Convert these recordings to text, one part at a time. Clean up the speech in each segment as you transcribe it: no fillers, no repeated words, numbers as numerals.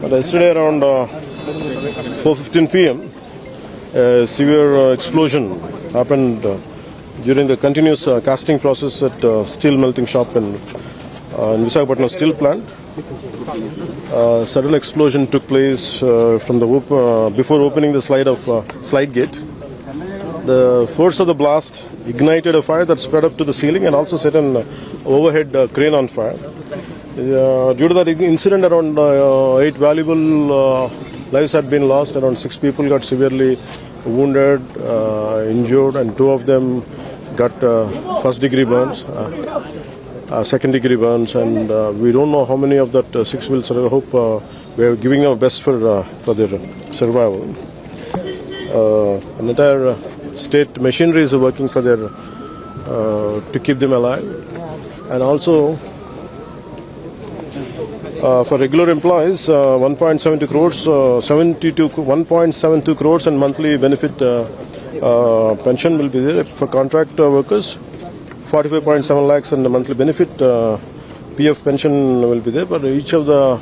Yesterday around 4:15 p.m., a severe explosion happened during the continuous casting process at steel melting shop in Visakhapatnam steel plant. Sudden explosion took place from the before opening the slide gate. The force of the blast ignited a fire that spread up to the ceiling and also set an overhead crane on fire. Due to that incident, around 8 valuable lives had been lost. Around 6 people got severely wounded, injured, and 2 of them got first-degree burns, second-degree burns, and we don't know how many of that 6 will survive. I hope we are giving our best for their survival. An entire state machinery is working for their to keep them alive, and also. For regular employees, 1.72 crores, 1.72 crores and monthly benefit pension will be there. For contract workers, 45.7 lakhs and the monthly benefit PF pension will be there. But each of the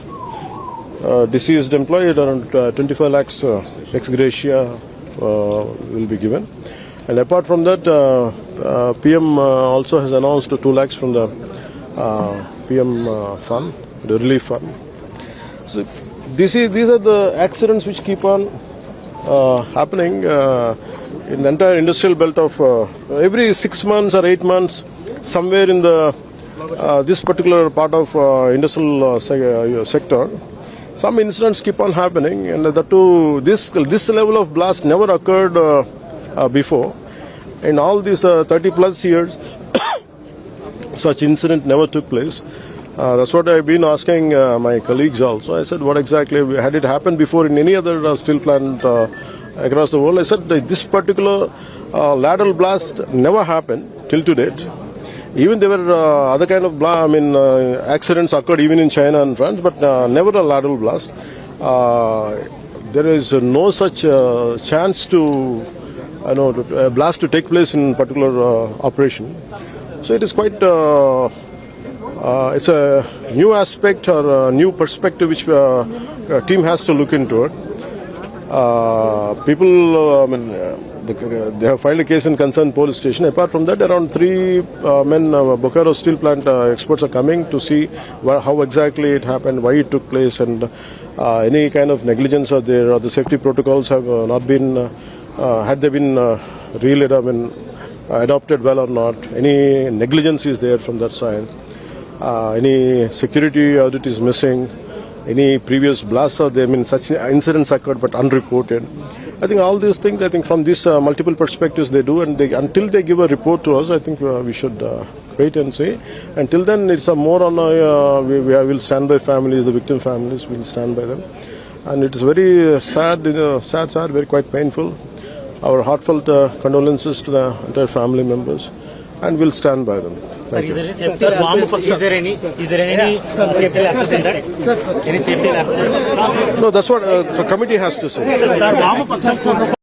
deceased employee, around 25 lakhs ex gratia will be given. And apart from that, PM also has announced 2 lakhs from the PM fund. The relief fund. So these are the accidents which keep on happening in the entire industrial belt of every 6 months or 8 months, somewhere in the this particular part of industrial sector, some incidents keep on happening, and that too, this level of blast never occurred before. In all these 30 plus years, such incident never took place. That's what I've been asking my colleagues also. I said, what exactly, had it happened before in any other steel plant across the world? I said, this particular lateral blast never happened till to date. Even there were other kind of accidents occurred even in China and France, but never a lateral blast. There is no such chance to, a blast to take place in particular operation. So it is quite... it's a new aspect or a new perspective which team has to look into it. People, they have filed a case in concerned police station. Apart from that, around 3 men, Bokaro steel plant experts are coming to see how exactly it happened, why it took place, and any kind of negligence are there, or the safety protocols have not been, had they been really, adopted well or not. Any negligence is there from that side. Any security audit is missing, any previous blasts are there, such incidents occurred but unreported. I think all these things, from these multiple perspectives they do, and until they give a report to us, I think we should wait and see. Until then, it's more on we will stand by families, the victim families, we'll stand by them. And it is very sad, sad, very quite painful. Our heartfelt condolences to the entire family members, and we'll stand by them. Thank you. Is there any safety lapses in that? Any safety lapses? No, that's what the committee has to say.